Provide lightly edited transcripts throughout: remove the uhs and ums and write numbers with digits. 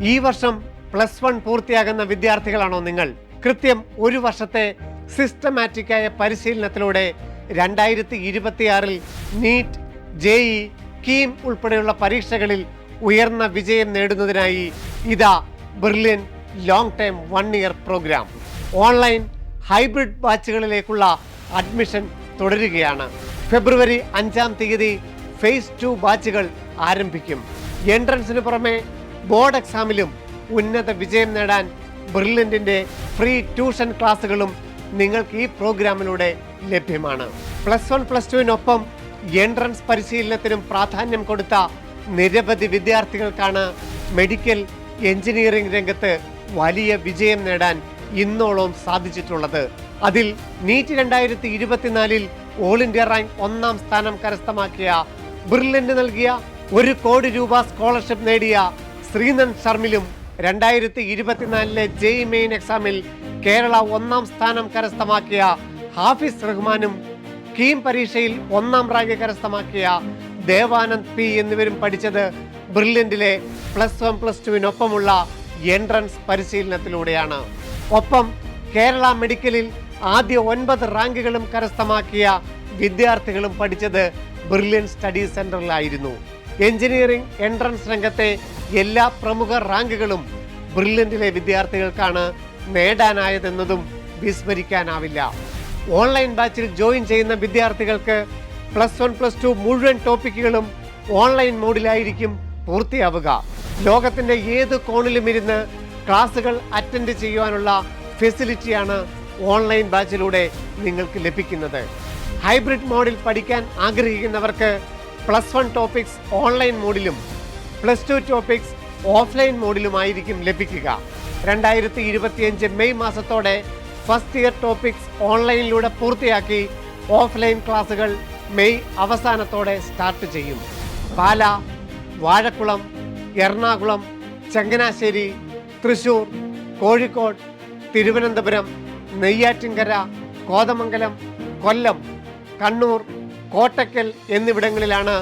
ഈ വർഷം +1 പൂർത്തിയാകുന്ന വിദ്യാർത്ഥികളാണോ നിങ്ങൾ? കൃത്യം ഒരു വർഷത്തെ സിസ്റ്റമാറ്റിക്കായ പരിശീലനത്തിലൂടെ 2026 നീറ്റ്, JEE, കീം ഉൾപ്പെടെയുള്ള പരീക്ഷകളിൽ ഉയർന്ന വിജയം നേടുന്നതിനായി ഇതാ Brilliant long time 1 year programme. Online hybrid ബാച്ചുകളിലേക്കുള്ള അഡ്മിഷൻ തുടരുകയാണ്. ഫെബ്രുവരി 5-ാം തീയതി ഫേസ് 2 ബാച്ചുകൾ ആരംഭിക്കും. എൻട്രൻസിന് പുറമെ ബോർഡ് എക്സാമിലും ഉന്നത വിജയം നേടാൻ ബ്രില്യൻറ്റിന്റെ ഫ്രീ ട്യൂഷൻ ക്ലാസുകളും നിങ്ങൾക്ക് ഈ പ്രോഗ്രാമിലൂടെ ലഭ്യമാണ്. +1 +2-നൊപ്പം എൻട്രൻസ് പരിശീലനത്തിനും പ്രാധാന്യം കൊടുത്ത നിരവധി വിദ്യാർത്ഥികൾക്കാണ് മെഡിക്കൽ എഞ്ചിനീയറിംഗ് രംഗത്ത് വലിയ വിജയം നേടാൻ ഇന്നോളം സാധിച്ചിട്ടുള്ളത്. അതിൽ നീറ്റ് 2024 ഓൾ ഇന്ത്യ റാങ്ക് 1-ാം സ്ഥാനം കരസ്ഥമാക്കിയ ബ്രില്യൻറ്റ് നൽകിയ 1 കോടി രൂപ സ്കോളർഷിപ്പ് നേടിയ ശ്രീനന്ദ് ശർമിലും 2024 JEE മെയിൻ എക്സാമിൽ കേരള 1-ാം സ്ഥാനം കരസ്ഥമാക്കിയ ഹാഫിസ് റഹ്മാനും കീം പരീക്ഷയിൽ 1-ാം റാങ്ക് കരസ്ഥമാക്കിയ ദേവാനന്ദ് P എന്നിവരും പഠിച്ചത് ബ്രില്യൻറ്റിലെ +1 +2-നൊപ്പമുള്ള എൻട്രൻസ് പരിശീലനത്തിലൂടെയാണ്. ഒപ്പം കേരള മെഡിക്കലിൽ ആദ്യ 9 റാങ്കുകളും കരസ്ഥമാക്കിയ വിദ്യാർത്ഥികളും പഠിച്ചത് ബ്രില്യൻ സ്റ്റഡി സെന്ററിലായിരുന്നു. എഞ്ചിനീയറിംഗ് എൻട്രൻസ് രംഗത്തെ എല്ലാ പ്രമുഖ റാങ്കുകളും ബ്രില്യൻറ്റിലെ വിദ്യാർത്ഥികൾക്കാണ് നേടാനായതെന്നതും വിസ്മരിക്കാനാവില്ല. ഓൺലൈൻ ബാച്ചിൽ ജോയിൻ ചെയ്യുന്ന വിദ്യാർത്ഥികൾക്ക് +1 +2 മുഴുവൻ ടോപ്പിക്കുകളും ഓൺലൈൻ മോഡിലായിരിക്കും പൂർത്തിയാവുക. ലോകത്തിന്റെ ഏത് കോണിലും ഇരുന്ന് ക്ലാസുകൾ അറ്റൻഡ് ചെയ്യുവാനുള്ള ഫെസിലിറ്റിയാണ് ഓൺലൈൻ ബാച്ചിലൂടെ നിങ്ങൾക്ക് ലഭിക്കുന്നത്. ഹൈബ്രിഡ് മോഡിൽ പഠിക്കാൻ ആഗ്രഹിക്കുന്നവർക്ക് +1 ടോപ്പിക്സ് ഓൺലൈൻ മോഡിലും +2 ടോപ്പിക്സ് ഓഫ്ലൈൻ മോഡിലുമായിരിക്കും ലഭിക്കുക. 2025 മെയ് മാസത്തോടെ ഫസ്റ്റ് ഇയർ ടോപ്പിക്സ് ഓൺലൈനിലൂടെ പൂർത്തിയാക്കി ഓഫ്ലൈൻ ക്ലാസുകൾ മെയ് അവസാനത്തോടെ സ്റ്റാർട്ട് ചെയ്യും. പാല, വാഴക്കുളം, എറണാകുളം, ചങ്ങനാശ്ശേരി, തൃശൂർ, കോഴിക്കോട്, തിരുവനന്തപുരം, നെയ്യാറ്റിൻകര, കോതമംഗലം, കൊല്ലം, കണ്ണൂർ, കോട്ടക്കൽ എന്നിവിടങ്ങളിലാണ്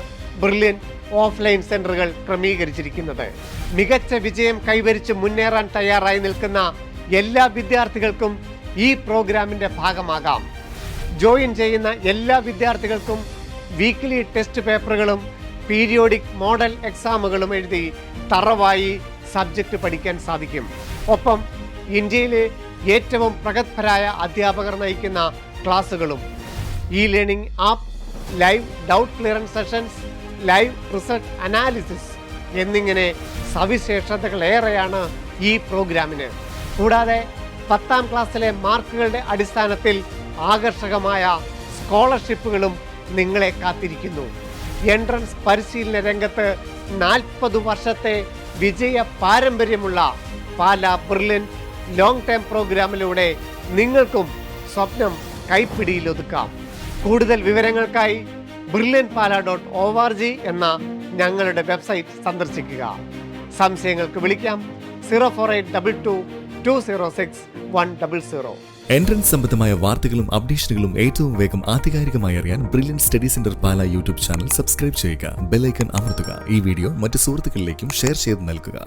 ബ്രില്യൻ ഓഫ്ലൈൻ സെന്ററുകൾ ക്രമീകരിച്ചിരിക്കുന്നത്. മികച്ച വിജയം കൈവരിച്ച് മുന്നേറാൻ തയ്യാറായി നിൽക്കുന്ന എല്ലാ വിദ്യാർത്ഥികൾക്കും ഈ പ്രോഗ്രാമിന്റെ ഭാഗമാകാം. ജോയിൻ ചെയ്യുന്ന എല്ലാ വിദ്യാർത്ഥികൾക്കും വീക്ക്ലി ടെസ്റ്റ് പേപ്പറുകളും പീരിയോഡിക് മോഡൽ എക്സാമുകളും എഴുതി തറവായി സബ്ജക്റ്റ് പഠിക്കാൻ സാധിക്കും. ഒപ്പം ഇന്ത്യയിലെ ഏറ്റവും പ്രഗത്ഭരായ അധ്യാപകർ നയിക്കുന്ന ക്ലാസുകളും learning app, live doubt clearance sessions, live result analysis എന്നിങ്ങനെ സവിശേഷതകളേറെയാണ് ഈ പ്രോഗ്രാമിന്. കൂടാതെ 10-ാം ക്ലാസ്സിലെ മാർക്കുകളുടെ അടിസ്ഥാനത്തിൽ ആകർഷകമായ സ്കോളർഷിപ്പുകളും നിങ്ങളെ കാത്തിരിക്കുന്നു. എൻട്രൻസ് പരിശീലന രംഗത്ത് 40 വർഷത്തെ വിജയ പാരമ്പര്യമുള്ള പാല ബ്രില്യൻ ലോങ് ടൈം പ്രോഗ്രാമിലൂടെ നിങ്ങൾക്കും സ്വപ്നം കൈപ്പിടിയിലൊതുക്കാം. കൂടുതൽ വിവരങ്ങൾക്കായി brilliantpala.org എന്ന ഞങ്ങളുടെ വെബ്സൈറ്റ് സന്ദർശിക്കുക. സംശയങ്ങൾക്ക് വിളിക്കാം 04822206100. എൻട്രൻസ് സംബന്ധമായ വാർത്തകളും അപ്ഡേഷനുകളും ഏറ്റവും വേഗം ആധികാരികമായി അറിയാൻ ബ്രില്യൻ സ്റ്റഡി സെന്റർ പാല യൂട്യൂബ് ചാനൽ സബ്സ്ക്രൈബ് ചെയ്യുക. ബെൽ ഐക്കൺ അമർത്തുക. ഈ വീഡിയോ മറ്റു സുഹൃത്തുക്കളിലേക്കും ഷെയർ ചെയ്ത് നൽകുക.